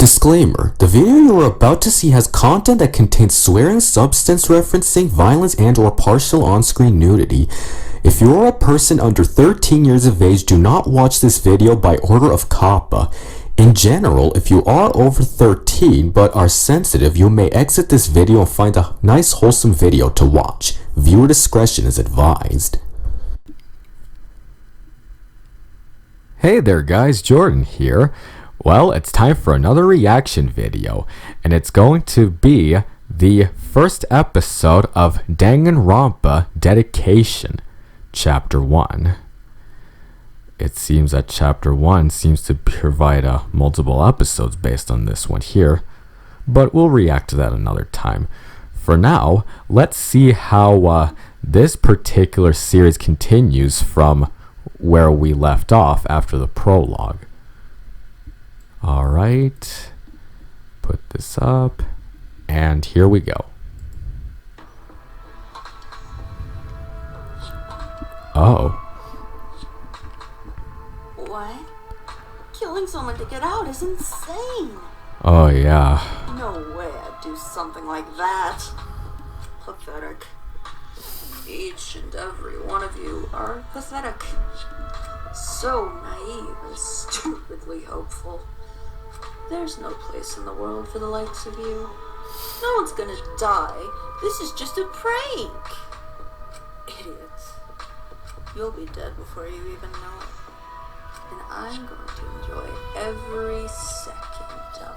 Disclaimer: the video you are about to see has content that contains swearing, substance referencing, violence, and or partial on-screen nudity. If you are a person under 13 years of age, do not watch this video by order of COPPA. In general, if you are over 13 but are sensitive, you may exit this video and find a nice wholesome video to watch. Viewer discretion is advised. Hey there guys, Jordan here. Well, it's time for another reaction video, and it's going to be the first episode of Danganronpa Dedication, Chapter 1. It seems that Chapter 1 seems to provide multiple episodes based on this one here, but we'll react to that another time. For now, let's see how this particular series continues from where we left off after the prologue. Alright, put this up, and here we go. Oh. What? Killing someone to get out is insane! Oh yeah. No way I'd do something like that. Pathetic. Each and every one of you are pathetic. So naive and stupidly hopeful. There's no place in the world for the likes of you. No one's gonna die. This is just a prank. Idiots. You'll be dead before you even know it. And I'm going to enjoy every second of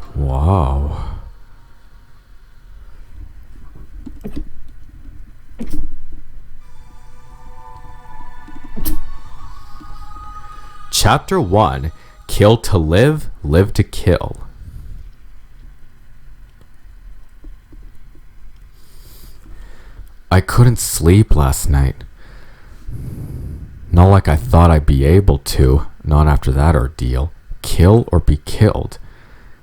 it. Wow. Chapter 1, Kill to Live, Live to Kill. I couldn't sleep last night. Not like I thought I'd be able to, not after that ordeal. Kill or be killed.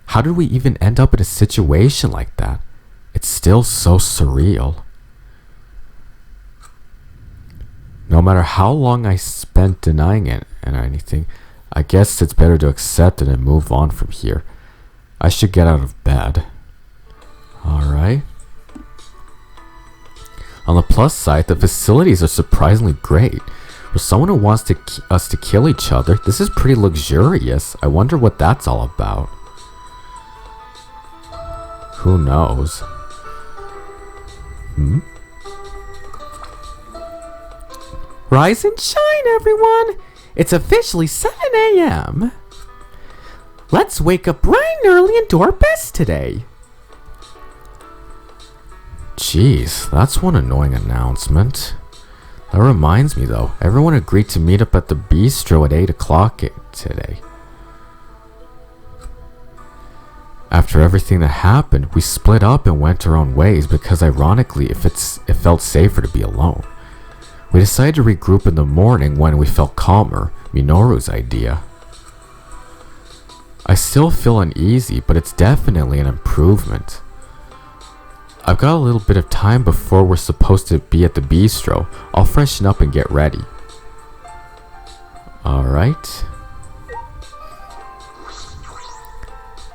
How did we even end up in a situation like that? It's still so surreal. No matter how long I spent denying it and anything, I guess it's better to accept it and move on from here. I should get out of bed. Alright. On the plus side, the facilities are surprisingly great. For someone who wants us to kill each other, this is pretty luxurious. I wonder what that's all about. Who knows? Rise and shine, everyone! It's officially 7 a.m. Let's wake up bright and early and do our best today. Jeez, that's one annoying announcement. That reminds me though, everyone agreed to meet up at the bistro at 8 o'clock today. After everything that happened, we split up and went our own ways because ironically, it felt safer to be alone. We decided to regroup in the morning when we felt calmer, Minoru's idea. I still feel uneasy, but it's definitely an improvement. I've got a little bit of time before we're supposed to be at the bistro. I'll freshen up and get ready. Alright.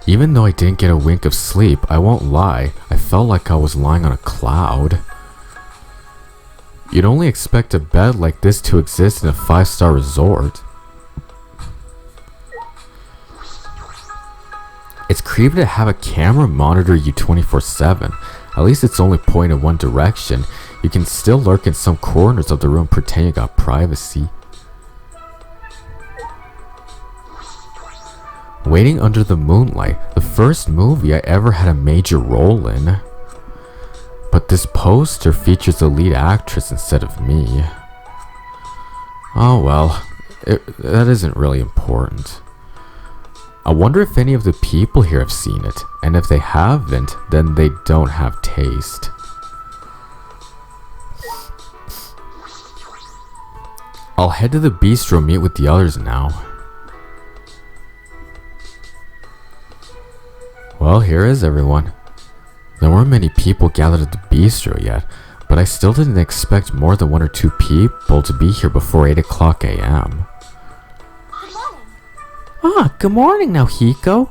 Even though I didn't get a wink of sleep, I won't lie, I felt like I was lying on a cloud. You'd only expect a bed like this to exist in a 5-star resort. It's creepy to have a camera monitor you 24/7. At least it's only pointed in one direction. You can still lurk in some corners of the room pretending you got privacy. Waiting Under the Moonlight, the first movie I ever had a major role in. But this poster features the lead actress instead of me. Oh well, that isn't really important. I wonder if any of the people here have seen it, and if they haven't, then they don't have taste. I'll head to the bistro and meet with the others now. Well, here is everyone. There weren't many people gathered at the bistro yet, but I still didn't expect more than 1 or 2 people to be here before 8 o'clock a.m. Good morning. Ah, good morning now, Hiko.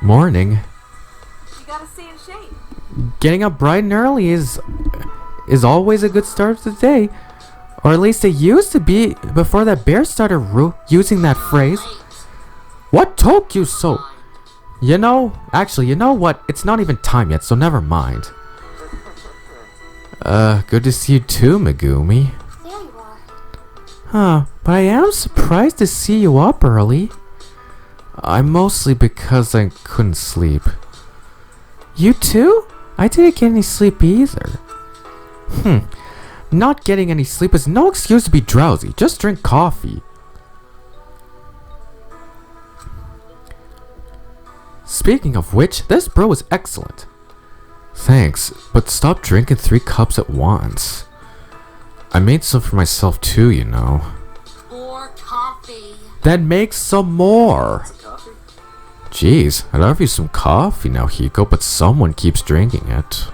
Morning. You gotta stay in shape. Getting up bright and early is always a good start to the day. Or at least it used to be before that bear started using that phrase. What took you so? You know what? It's not even time yet, so never mind. Good to see you too, Megumi. There you are. Huh, but I am surprised to see you up early. Mostly because I couldn't sleep. You too? I didn't get any sleep either. Not getting any sleep is no excuse to be drowsy. Just drink coffee. Speaking of which, this brew is excellent. Thanks, but stop drinking 3 cups at once. I made some for myself too, you know. More coffee. Then make some more. Jeez, I'd offer you some coffee now, Hiko, but someone keeps drinking it.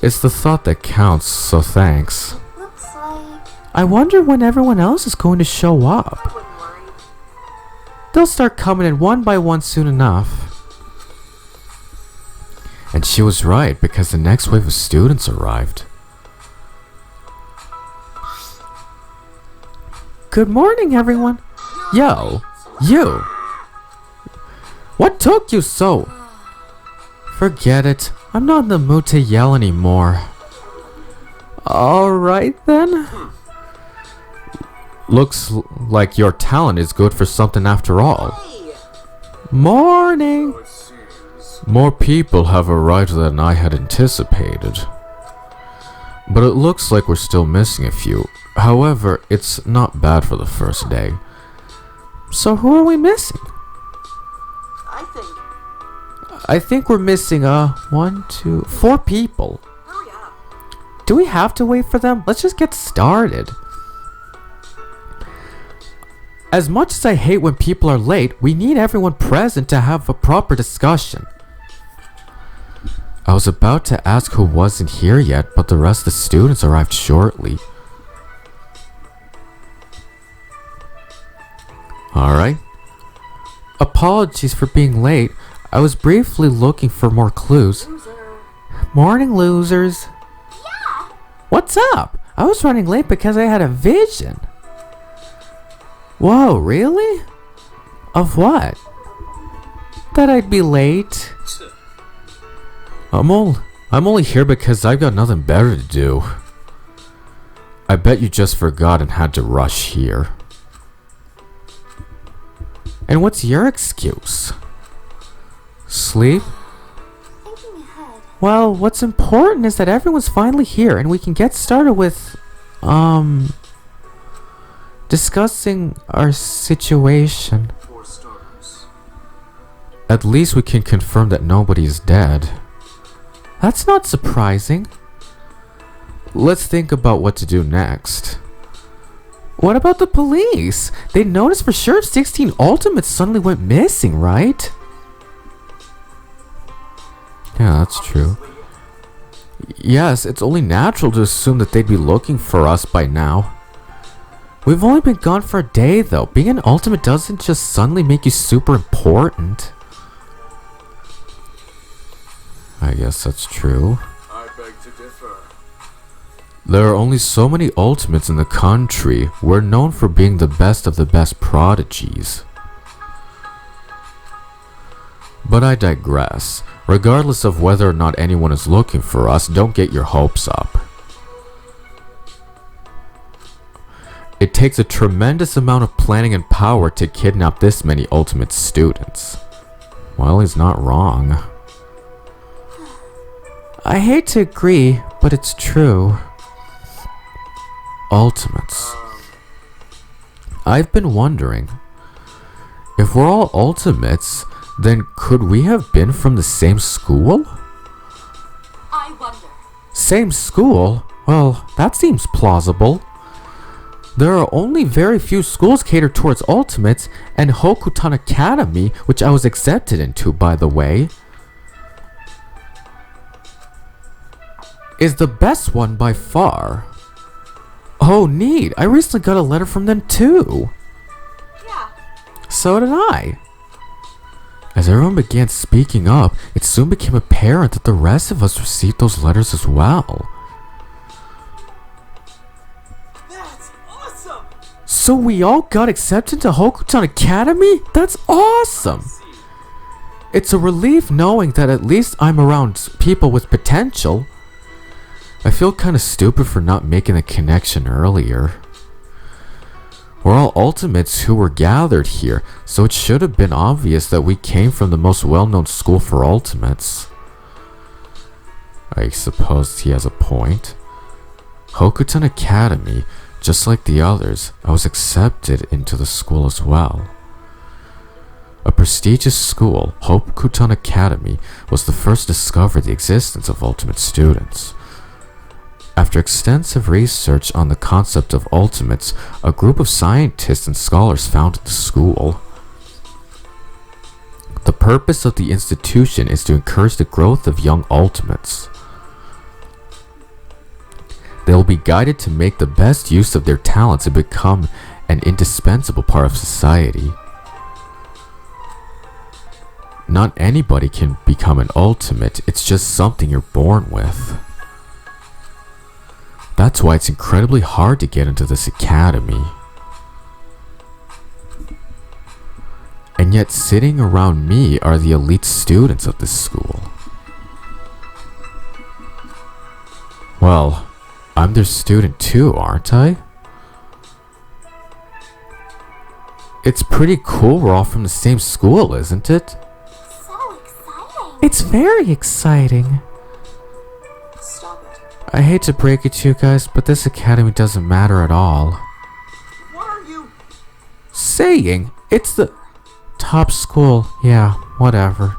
It's the thought that counts, so thanks. Looks like... I wonder when everyone else is going to show up. I wouldn't worry. They'll start coming in one by one soon enough. And she was right, because the next wave of students arrived. Good morning, everyone. Yo, you. What took you so? Forget it. I'm not in the mood to yell anymore. Alright then. Looks like your talent is good for something after all. Morning. More people have arrived than I had anticipated. But it looks like we're still missing a few. However, it's not bad for the first day. So who are we missing? I think we're missing 1, 2, 4 people. Hurry up. Do we have to wait for them? Let's just get started. As much as I hate when people are late, we need everyone present to have a proper discussion. I was about to ask who wasn't here yet, but the rest of the students arrived shortly. Alright. Apologies for being late. I was briefly looking for more clues. Loser. Morning, losers. Yeah. What's up? I was running late because I had a vision. Whoa, really? Of what? That I'd be late. I'm only here because I've got nothing better to do. I bet you just forgot and had to rush here. And what's your excuse? Sleep? Thinking ahead. Well, what's important is that everyone's finally here and we can get started with, discussing our situation. At least we can confirm that nobody is dead. That's not surprising. Let's think about what to do next. What about the police? They noticed for sure 16 Ultimates suddenly went missing, right? Yeah, that's true. Yes, it's only natural to assume that they'd be looking for us by now. We've only been gone for a day though. Being an Ultimate doesn't just suddenly make you super important. I guess that's true. I beg to differ. There are only so many Ultimates in the country. We're known for being the best of the best prodigies. But I digress. Regardless of whether or not anyone is looking for us, don't get your hopes up. It takes a tremendous amount of planning and power to kidnap this many Ultimate students. Well, he's not wrong. I hate to agree, but it's true. Ultimates. I've been wondering, if we're all Ultimates, then could we have been from the same school? I wonder. Same school? Well, that seems plausible. There are only very few schools catered towards Ultimates, and Hokuton Academy, which I was accepted into, by the way. is the best one by far. Oh, neat. I recently got a letter from them too. Yeah. So did I. As everyone began speaking up, it soon became apparent that the rest of us received those letters as well. That's awesome! So we all got accepted to Hokuton Academy? That's awesome! It's a relief knowing that at least I'm around people with potential. I feel kinda stupid for not making the connection earlier. We're all ultimates who were gathered here, so it should have been obvious that we came from the most well-known school for ultimates. I suppose he has a point. Hokuton Academy, just like the others, I was accepted into the school as well. A prestigious school, Hokuton Academy, was the first to discover the existence of ultimate students. After extensive research on the concept of ultimates, a group of scientists and scholars founded the school. The purpose of the institution is to encourage the growth of young ultimates. They will be guided to make the best use of their talents and become an indispensable part of society. Not anybody can become an ultimate, it's just something you're born with. That's why it's incredibly hard to get into this academy. And yet sitting around me are the elite students of this school. Well, I'm their student too, aren't I? It's pretty cool we're all from the same school, isn't it? So exciting. It's very exciting. Stop it. I hate to break it to you guys, but this academy doesn't matter at all. What are you? Saying it's the top school, yeah, whatever.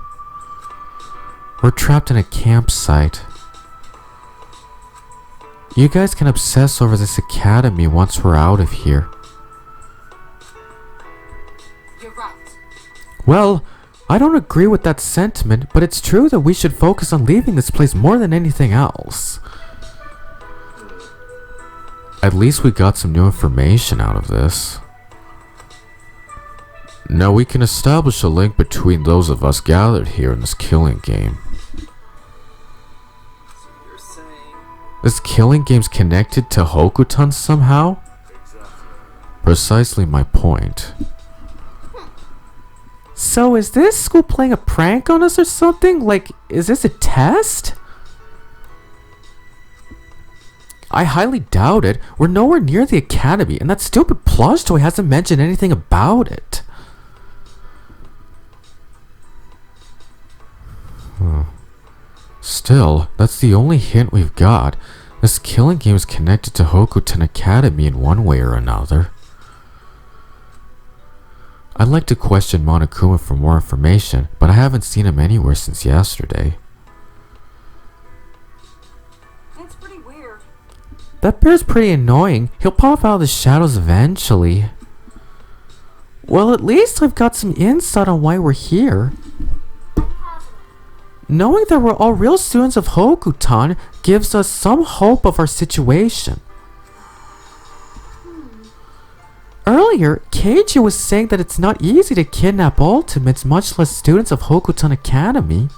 We're trapped in a campsite. You guys can obsess over this academy once we're out of here. You're right. Well, I don't agree with that sentiment, but it's true that we should focus on leaving this place more than anything else. At least we got some new information out of this. Now we can establish a link between those of us gathered here in this killing game. So you're saying... This killing game's connected to Hokuton somehow? Exactly. Precisely my point. So is this school playing a prank on us or something? Like, is this a test? I highly doubt it. We're nowhere near the academy, and that stupid plush toy hasn't mentioned anything about it. Still, that's the only hint we've got. This killing game is connected to Hokuton Academy in one way or another. I'd like to question Monokuma for more information, but I haven't seen him anywhere since yesterday. It's pretty weird. That bear's pretty annoying. He'll pop out of the shadows eventually. Well, at least I've got some insight on why we're here. Knowing that we're all real students of Hokuton gives us some hope of our situation. Earlier, Keiji was saying that it's not easy to kidnap ultimates, much less students of Hokuton Academy.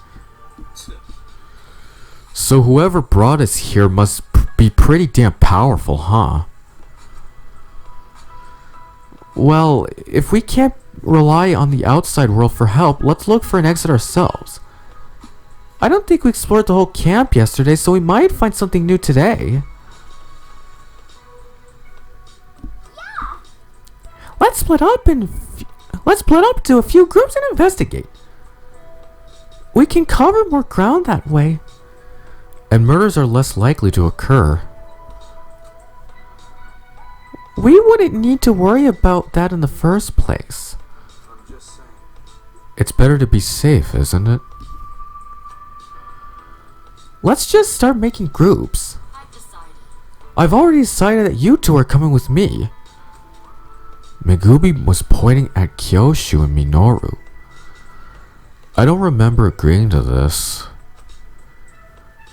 So whoever brought us here must be pretty damn powerful, huh? Well, if we can't rely on the outside world for help, let's look for an exit ourselves. I don't think we explored the whole camp yesterday, so we might find something new today. Let's split up into a few groups and investigate. We can cover more ground that way. And murders are less likely to occur. We wouldn't need to worry about that in the first place. I'm just saying. It's better to be safe, isn't it? Let's just start making groups. I've decided. I've already decided that you two are coming with me. Megumi was pointing at Kyoshu and Minoru. I don't remember agreeing to this.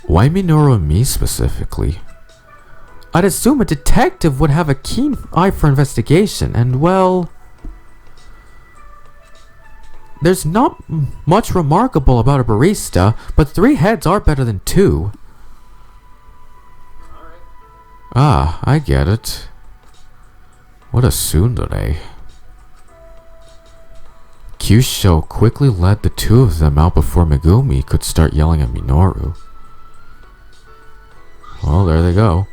Why Minoru and me specifically? I'd assume a detective would have a keen eye for investigation, and well... There's not much remarkable about a barista, but 3 heads are better than 2. Alright. Ah, I get it. What a tsundere. Kyusho quickly led the 2 of them out before Megumi could start yelling at Minoru. Well, there they go.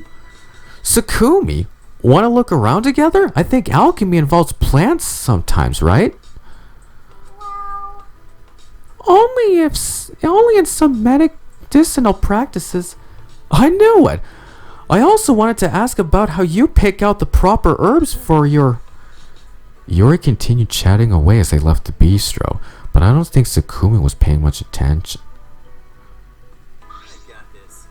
Sakumi, want to look around together? I think alchemy involves plants sometimes, right? Well, Only in some medicinal practices. I knew it. I also wanted to ask about how you pick out the proper herbs for your... Yuri continued chatting away as they left the bistro, but I don't think Sakumi was paying much attention. I got this.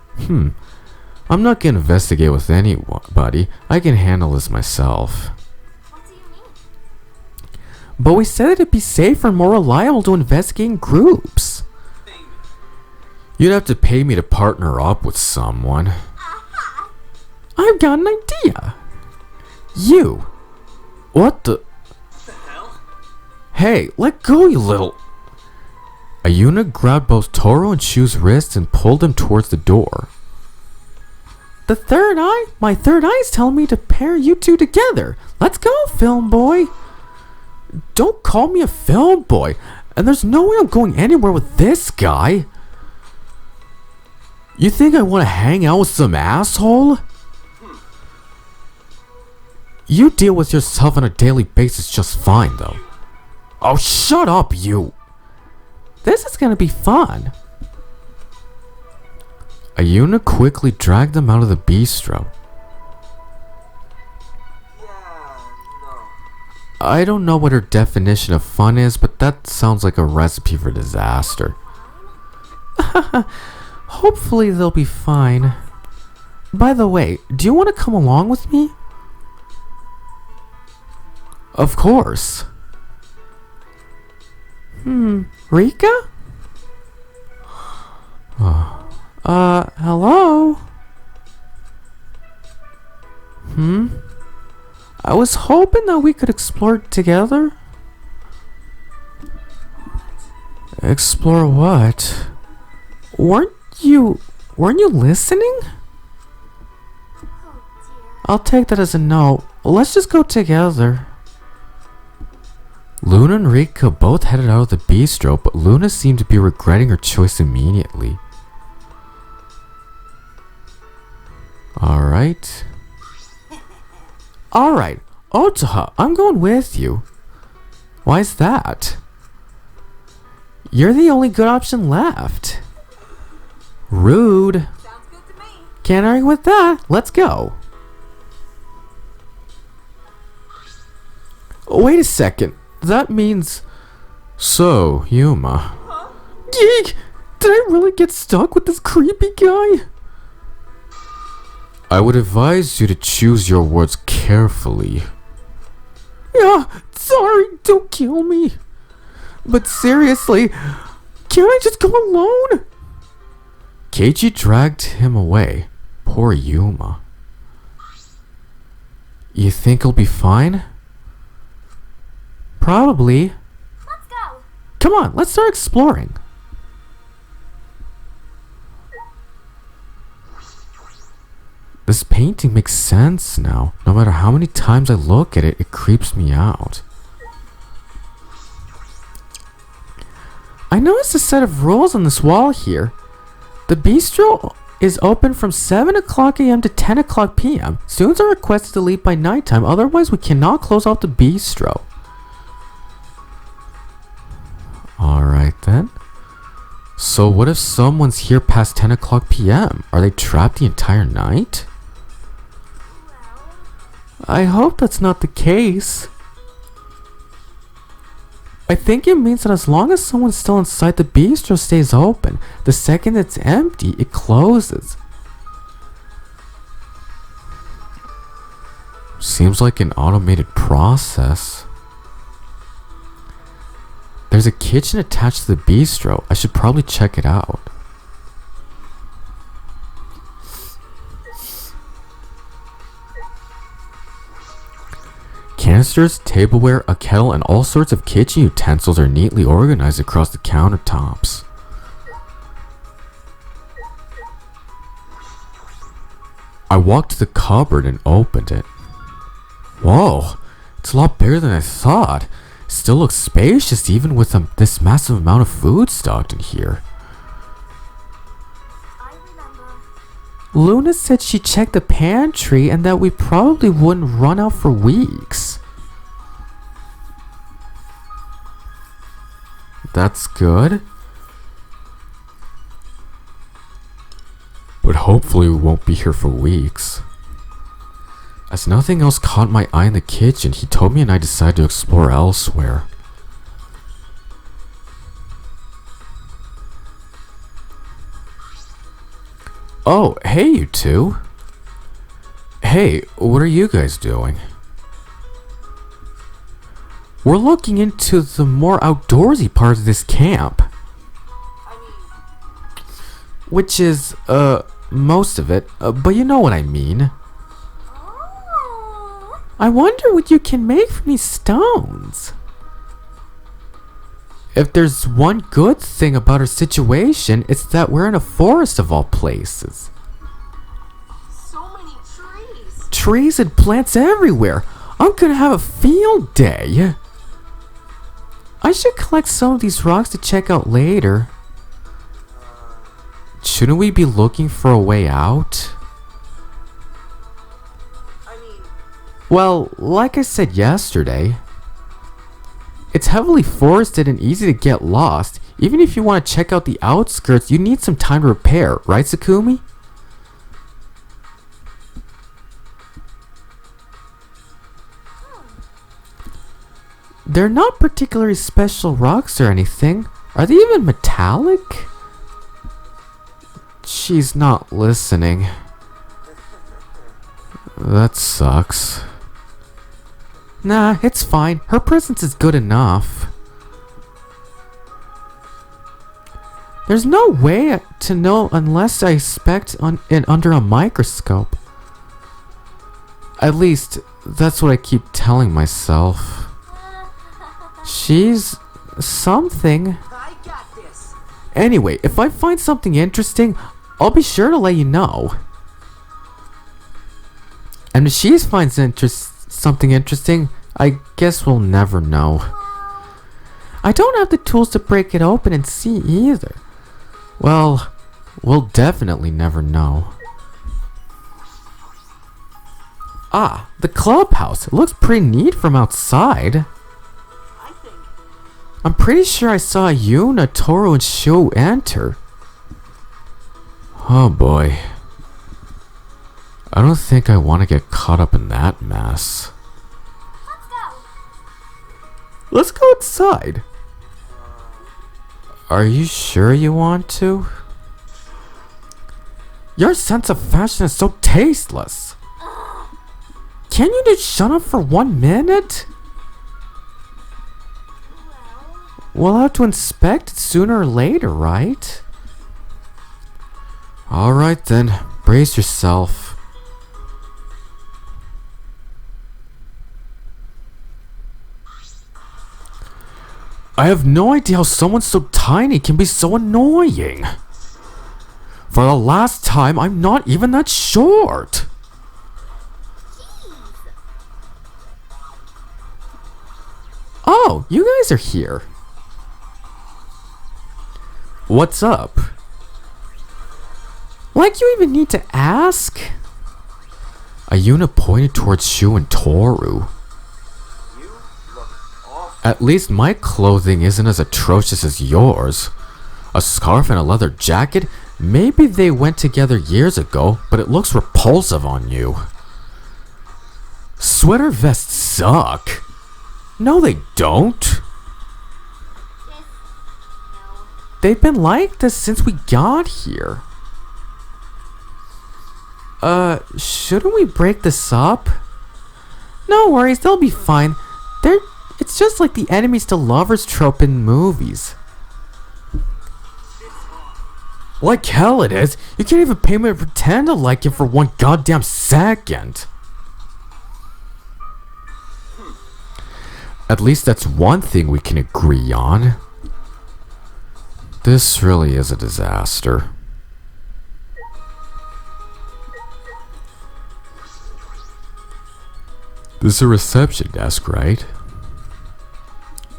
I'm not gonna investigate with anybody. I can handle this myself. what do you mean? But we said it'd be safer and more reliable to investigate in groups. Thing. You'd have to pay me to partner up with someone. I've got an idea. You. What the... What the hell? Hey, let go, you little... Ayuna grabbed both Toro and Shu's wrists and pulled him towards the door. The third eye? My third eye's telling me to pair you two together. Let's go, film boy. Don't call me a film boy. And there's no way I'm going anywhere with this guy. You think I want to hang out with some asshole? You deal with yourself on a daily basis just fine, though. Oh, shut up, you. This is gonna be fun. Ayuna quickly dragged them out of the bistro. Yeah, no. I don't know what her definition of fun is, but that sounds like a recipe for disaster. Hopefully they'll be fine. By the way, do you want to come along with me? Of course. Rika? Hello? I was hoping that we could explore together. Explore what? Weren't you listening? Oh dear. I'll take that as a no. Let's just go together. Luna and Rika both headed out of the bistro, but Luna seemed to be regretting her choice immediately. Alright. Alright, Otaha, I'm going with you. Why's that? You're the only good option left. Rude. Sounds good to me. Can't argue with that. Let's go. Wait a second. That means... So, Yuma. Geek! Did I really get stuck with this creepy guy? I would advise you to choose your words carefully. Yeah, sorry, don't kill me. But seriously, can't I just go alone? Keiichi dragged him away. Poor Yuma. You think he'll be fine? Probably. Let's go. Come on, let's start exploring. This painting makes sense now. No matter how many times I look at it, it creeps me out. I noticed a set of rules on this wall here. The bistro is open from 7 o'clock a.m. to 10 o'clock p.m. Students are requested to leave by nighttime, otherwise we cannot close off the bistro. Alright then. So what if someone's here past 10 o'clock p.m.? Are they trapped the entire night? I hope that's not the case. I think it means that as long as someone's still inside, the bistro stays open. The second it's empty, it closes. Seems like an automated process. There's a kitchen attached to the bistro. I should probably check it out. Canisters, tableware, a kettle, and all sorts of kitchen utensils are neatly organized across the countertops. I walked to the cupboard and opened it. Whoa, it's a lot bigger than I thought. Still looks spacious even with this massive amount of food stocked in here. I remember. Luna said she checked the pantry and that we probably wouldn't run out for weeks. That's good. But hopefully we won't be here for weeks. As nothing else caught my eye in the kitchen, he told me and I decided to explore elsewhere. Oh, hey you two. Hey, what are you guys doing? We're looking into the more outdoorsy part of this camp. Which is, most of it, but you know what I mean. Oh. I wonder what you can make from these stones. If there's one good thing about our situation, it's that we're in a forest of all places. So many trees. Trees and plants everywhere. I'm gonna have a field day. I should collect some of these rocks to check out later. Shouldn't we be looking for a way out? Well, like I said yesterday, it's heavily forested and easy to get lost. Even if you want to check out the outskirts, you need some time to repair, right, Sakumi? They're not particularly special rocks or anything. Are they even metallic? She's not listening. That sucks. Nah, it's fine. Her presence is good enough. There's no way to know unless I inspect it under a microscope. At least, that's what I keep telling myself. She's something. I got this. Anyway, if I find something interesting, I'll be sure to let you know. And if she finds something interesting, I guess we'll never know. I don't have the tools to break it open and see either. Well, we'll definitely never know. Ah, the clubhouse. It looks pretty neat from outside. I'm pretty sure I saw Yuna, Toru, and Shu enter. Oh boy. I don't think I want to get caught up in that mess. Let's go. Let's go outside. Are you sure you want to? Your sense of fashion is so tasteless. Can you just shut up for 1 minute? We'll have to inspect it sooner or later, right? Alright then, brace yourself. I have no idea how someone so tiny can be so annoying. For the last time, I'm not even that short. Oh, you guys are here. What's up? Like you even need to ask? Ayuna pointed towards Shu and Toru. At least my clothing isn't as atrocious as yours. A scarf and a leather jacket? Maybe they went together years ago, but it looks repulsive on you. Sweater vests suck. No, they don't. Yes. No. They've been like this since we got here. Shouldn't we break this up? No worries, they'll be fine. It's just like the enemies to lovers trope in movies. Like hell it is. You can't even pay me to pretend to like him for 1 goddamn second. At least that's one thing we can agree on. This really is a disaster. This is a reception desk, right?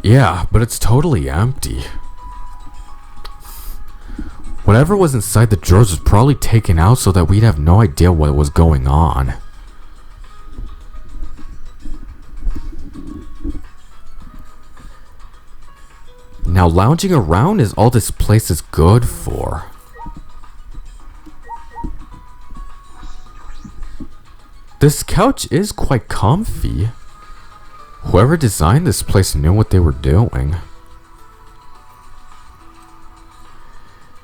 Yeah, but it's totally empty. Whatever was inside the drawers was probably taken out so that we'd have no idea what was going on. Now lounging around is all this place is good for. This couch is quite comfy. Whoever designed this place knew what they were doing.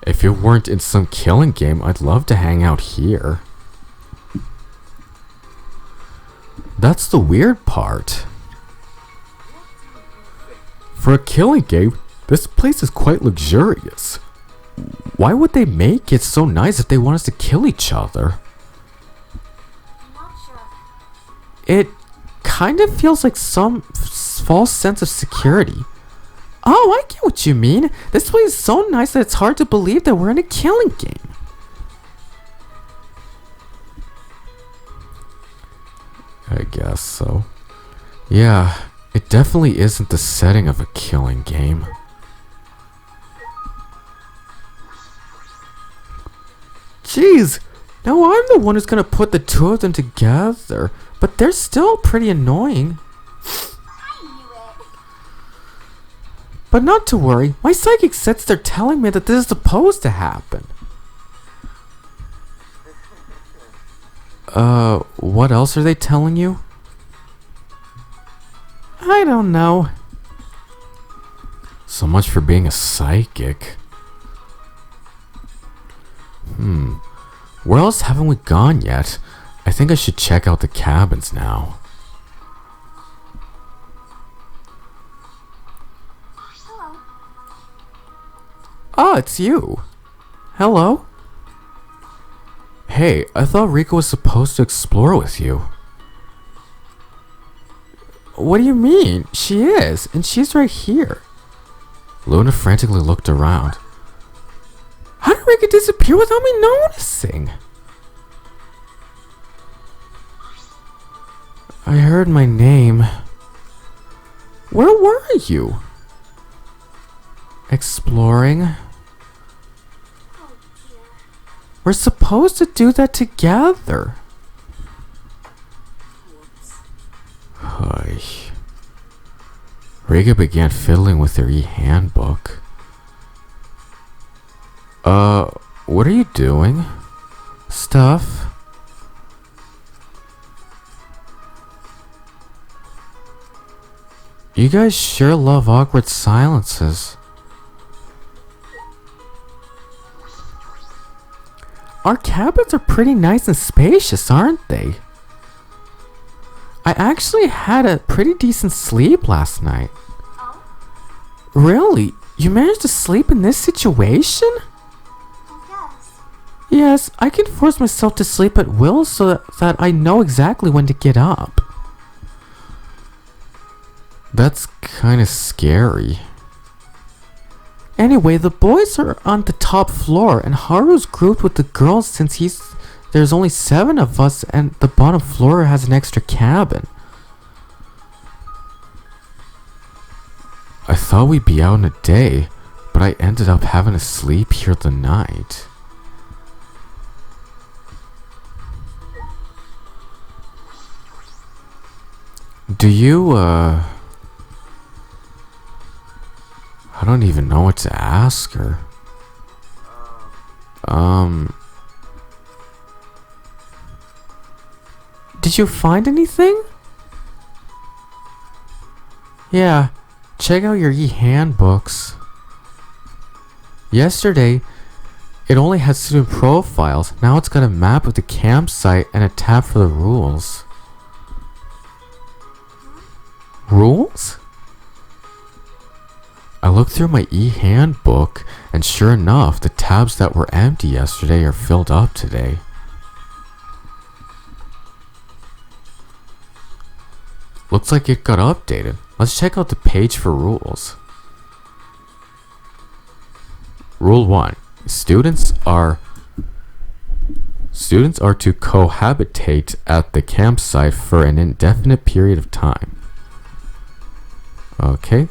If it weren't in some killing game, I'd love to hang out here. That's the weird part. For a killing game, this place is quite luxurious. Why would they make it so nice if they want us to kill each other? I'm not sure. It kind of feels like some false sense of security. Oh, I get what you mean. This place is so nice that it's hard to believe that we're in a killing game. I guess so. Yeah, it definitely isn't the setting of a killing game. Jeez, now I'm the one who's gonna put the two of them together, but they're still pretty annoying. I knew it. But not to worry, my psychic sense they're telling me that this is supposed to happen. What else are they telling you? I don't know. So much for being a psychic. Where else haven't we gone yet? I think I should check out the cabins now. Hello. Oh, it's you. Hello? Hey, I thought Rika was supposed to explore with you. What do you mean? She is, and she's right here. Luna frantically looked around. How did Rika disappear without me noticing? I heard my name. Where were you? Exploring? Oh dear. We're supposed to do that together. Hi. Rika began fiddling with her e-handbook. What are you doing? Stuff? You guys sure love awkward silences. Our cabins are pretty nice and spacious, aren't they? I actually had a pretty decent sleep last night. Oh? Really? You managed to sleep in this situation? Yes. Yes, I can force myself to sleep at will so that I know exactly when to get up. That's kind of scary. Anyway, the boys are on the top floor and Haru's grouped with the girls since there's only 7 of us and the bottom floor has an extra cabin. I thought we'd be out in a day, but I ended up having to sleep here the night. Do you, I don't even know what to ask her. Did you find anything? Yeah, check out your e-handbooks. Yesterday, it only had student profiles. Now it's got a map of the campsite and a tab for the rules. Rules? I looked through my e-handbook, and sure enough, the tabs that were empty yesterday are filled up today. Looks like it got updated. Let's check out the page for rules. Rule 1. Students are to cohabitate at the campsite for an indefinite period of time. Okay.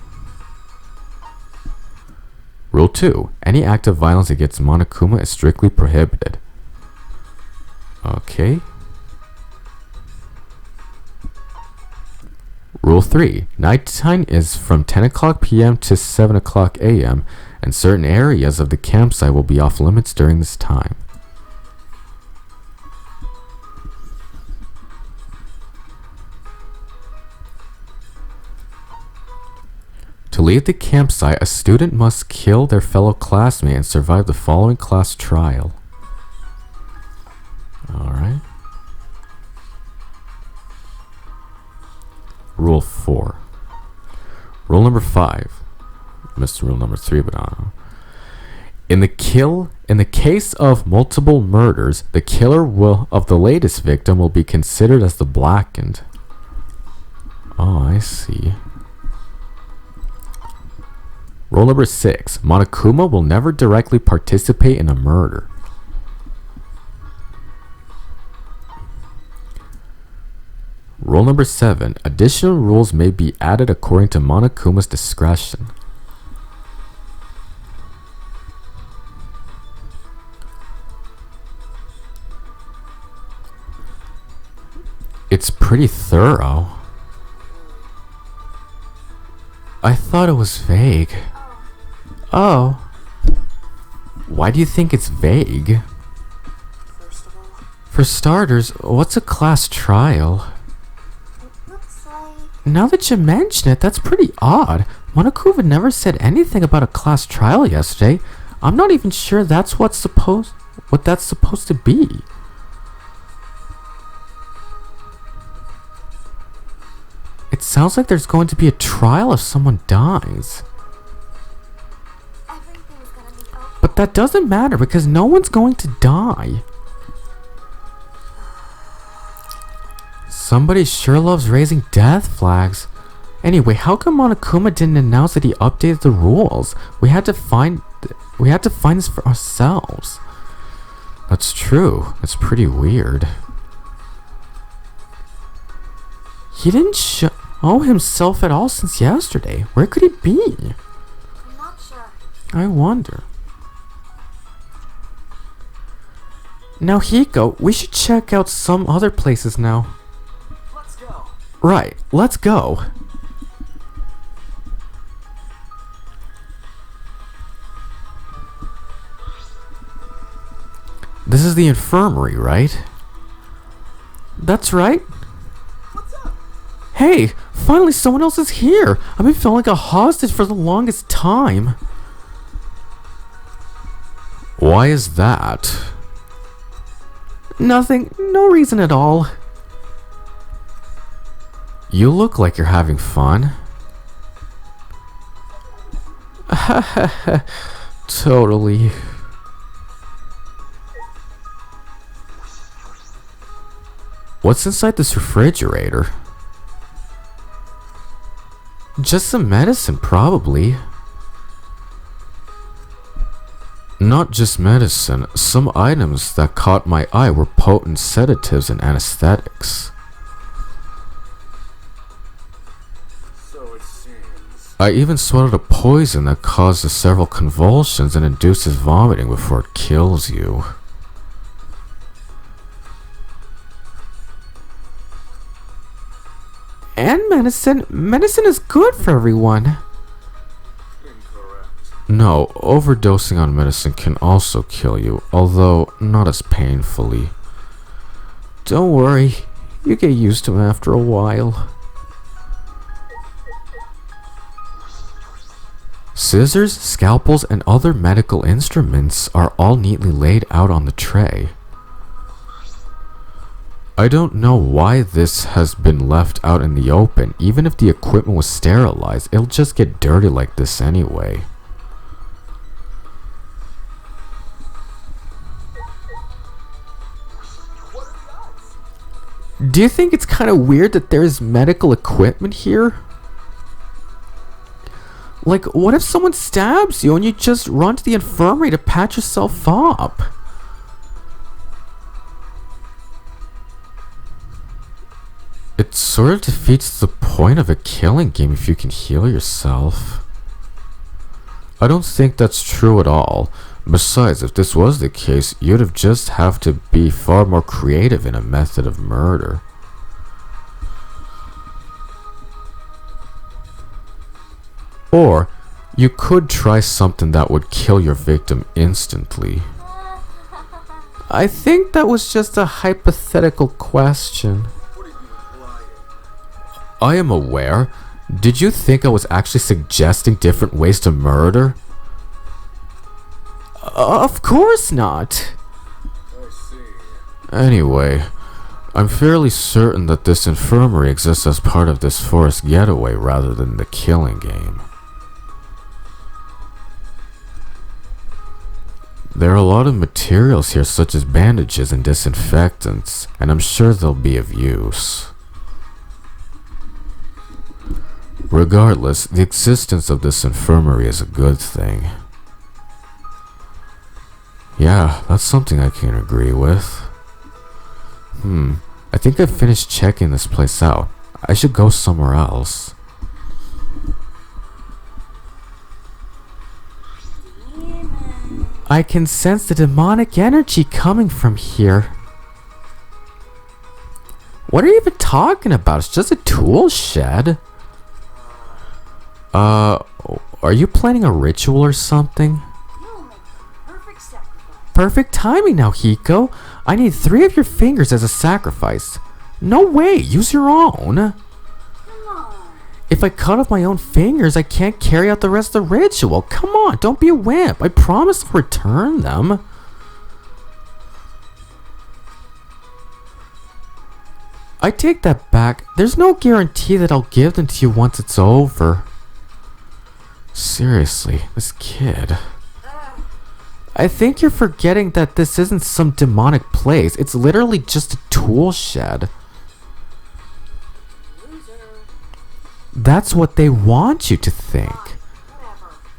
Rule 2. Any act of violence against Monokuma is strictly prohibited. Okay. Rule 3. Nighttime is from 10 o'clock p.m. to 7 o'clock a.m. and certain areas of the campsite will be off limits during this time. To leave the campsite, a student must kill their fellow classmate and survive the following class trial. Alright. Rule 4. Rule number 5. Missed rule number 3, but I don't know. In the case of multiple murders, the killer of the latest victim will be considered as the blackened. Oh, I see. Rule number 6. Monokuma will never directly participate in a murder. Rule number 7. Additional rules may be added according to Monokuma's discretion. It's pretty thorough. I thought it was vague. Oh. Why do you think it's vague? First of all, For starters, what's a class trial? It looks like... Now that you mention it, that's pretty odd. Monokuma never said anything about a class trial yesterday. I'm not even sure that's what that's supposed to be. It sounds like there's going to be a trial if someone dies. everything's gonna be okay. But that doesn't matter because no one's going to die. Somebody sure loves raising death flags. Anyway, how come Monokuma didn't announce that he updated the rules? We had to find this for ourselves. That's true. That's pretty weird. He didn't show himself at all since yesterday. Where could he be? I'm not sure. I wonder. Now, Hiko, we should check out some other places now. Let's go. Right, let's go. This is the infirmary, right? That's right. What's up? Hey, finally someone else is here. I've been feeling like a hostage for the longest time. Why is that? Nothing. No reason at all. You look like you're having fun. Totally. What's inside this refrigerator? Just some medicine, probably. Not just medicine. Some items that caught my eye were potent sedatives and anesthetics. So it seems. I even swallowed a poison that causes several convulsions and induces vomiting before it kills you. And medicine. Medicine is good for everyone. Incorrect. No, overdosing on medicine can also kill you, although not as painfully. Don't worry, you get used to it after a while. Scissors, scalpels, and other medical instruments are all neatly laid out on the tray. I don't know why this has been left out in the open. Even if the equipment was sterilized, it'll just get dirty like this anyway. Do you think it's kind of weird that there's medical equipment here? Like, what if someone stabs you and you just run to the infirmary to patch yourself up? It sort of defeats the point of a killing game if you can heal yourself. I don't think that's true at all. Besides, if this was the case, you'd have just have to be far more creative in a method of murder. Or, you could try something that would kill your victim instantly. I think that was just a hypothetical question. What are you implying? I am aware. Did you think I was actually suggesting different ways to murder? Of course not. I see. Anyway, I'm fairly certain that this infirmary exists as part of this forest getaway rather than the killing game. There are a lot of materials here such as bandages and disinfectants, and I'm sure they'll be of use. Regardless, the existence of this infirmary is a good thing. Yeah, that's something I can agree with. I think I've finished checking this place out. I should go somewhere else. I can sense the demonic energy coming from here. What are you even talking about? It's just a tool shed. Are you planning a ritual or something? You'll make the perfect sacrifice. Perfect timing now, Hiko. I need 3 of your fingers as a sacrifice. No way, use your own. Come on. If I cut off my own fingers, I can't carry out the rest of the ritual. Come on, don't be a wimp. I promise to return them. I take that back. There's no guarantee that I'll give them to you once it's over. Seriously, this kid. I think you're forgetting that this isn't some demonic place. It's literally just a tool shed. That's what they want you to think.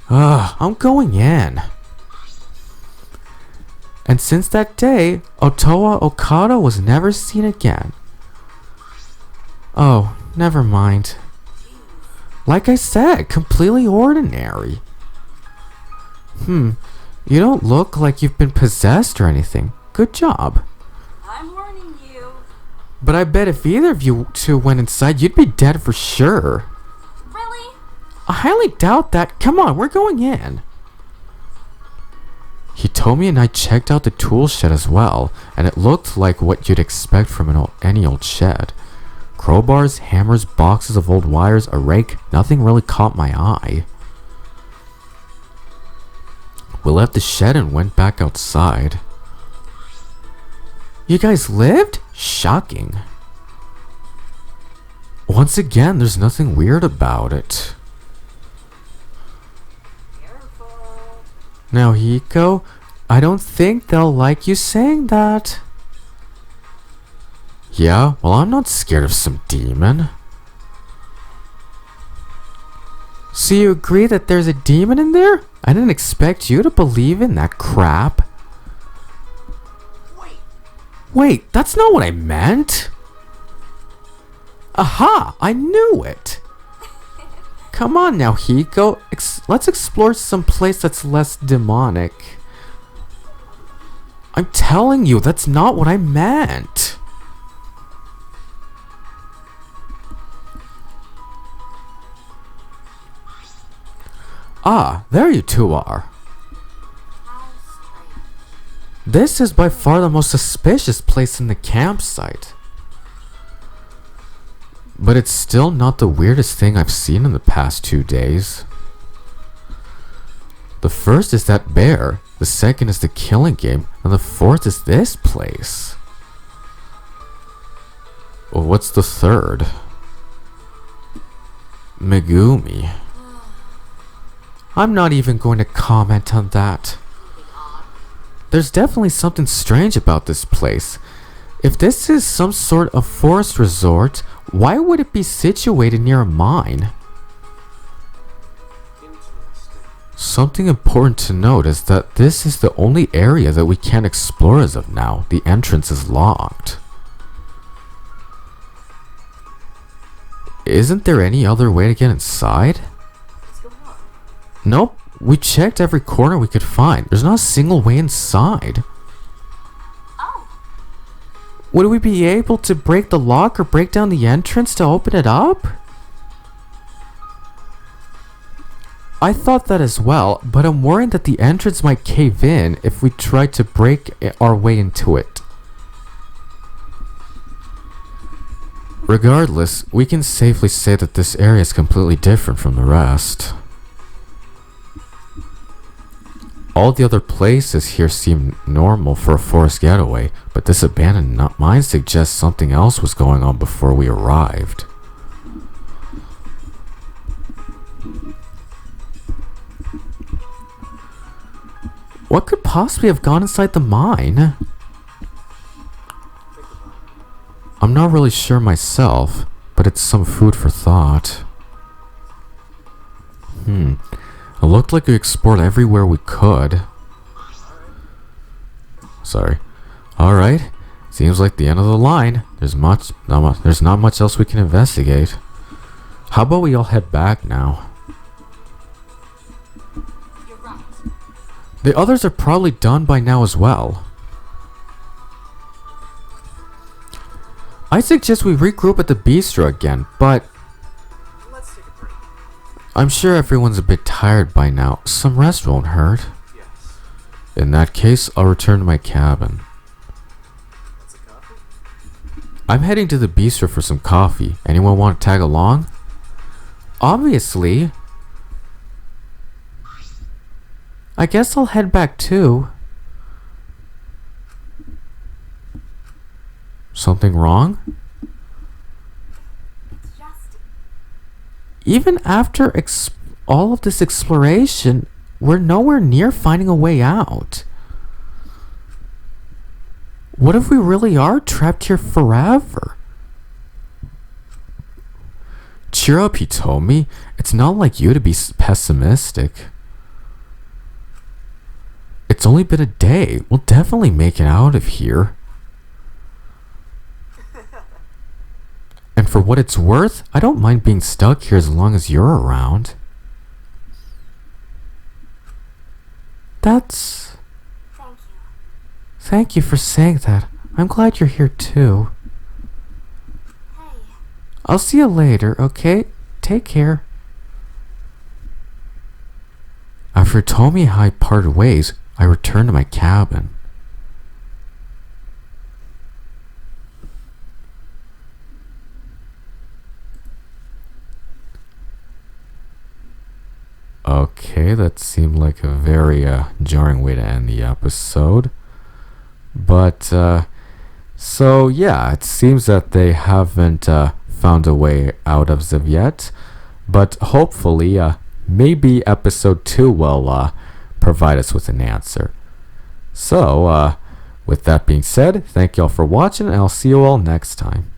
I'm going in. And since that day, Otoa Okada was never seen again. Oh, never mind. Like I said, completely ordinary. You don't look like you've been possessed or anything. Good job. I'm warning you. But I bet if either of you two went inside, you'd be dead for sure. Really? I highly doubt that. Come on, we're going in. He told me and I checked out the tool shed as well, and it looked like what you'd expect from any old shed. Crowbars, hammers, boxes of old wires, a rake, nothing really caught my eye. We left the shed and went back outside. You guys lived? Shocking. Once again, there's nothing weird about it. Careful. Now, Hiko, I don't think they'll like you saying that. Yeah, well, I'm not scared of some demon. So you agree that there's a demon in there? I didn't expect you to believe in that crap. Wait, that's not what I meant. Aha, I knew it. Come on now, Hiko. Let's explore some place that's less demonic. I'm telling you, that's not what I meant. Ah, there you two are. How strange. This is by far the most suspicious place in the campsite. But it's still not the weirdest thing I've seen in the past 2 days. The first is that bear, the second is the killing game, and the fourth is this place. Well, what's the third? Megumi. I'm not even going to comment on that. There's definitely something strange about this place. If this is some sort of forest resort, why would it be situated near a mine? In Something important to note is that this is the only area that we can't explore as of now. The entrance is locked. Isn't there any other way to get inside? What's going on? Nope. We checked every corner we could find. There's not a single way inside. Oh, Would we be able to break the lock or break down the entrance to open it up? I thought that as well, but I'm worried that the entrance might cave in if we try to break our way into it. Regardless, we can safely say that this area is completely different from the rest. All the other places here seem normal for a forest getaway, but this abandoned mine suggests something else was going on before we arrived. What could possibly have gone inside the mine? I'm not really sure myself, but it's some food for thought. It looked like we explored everywhere we could. Sorry. Alright. Seems like the end of the line. There's not much else we can investigate. How about we all head back now? you're right. The others are probably done by now as well. I suggest we regroup at the bistro again, but Let's take a break. I'm sure everyone's a bit tired by now. Some rest won't hurt. Yes. In that case, I'll return to my cabin. What's a coffee? I'm heading to the bistro for some coffee. Anyone want to tag along? Obviously. I guess I'll head back too. Something wrong? It's just Even after all of this exploration, we're nowhere near finding a way out. What if we really are trapped here forever? Cheer up, Hitomi. It's not like you to be pessimistic. It's only been a day. We'll definitely make it out of here. And for what it's worth, I don't mind being stuck here as long as you're around. That's... thank you. Thank you for saying that. I'm glad you're here too. Hey, I'll see you later, okay? Take care. After Tomi and I parted ways, I returned to my cabin. Okay, that seemed like a very jarring way to end the episode. But, so yeah, it seems that they haven't found a way out of of yet. But hopefully, maybe episode 2 will provide us with an answer. So, with that being said, thank y'all for watching, and I'll see you all next time.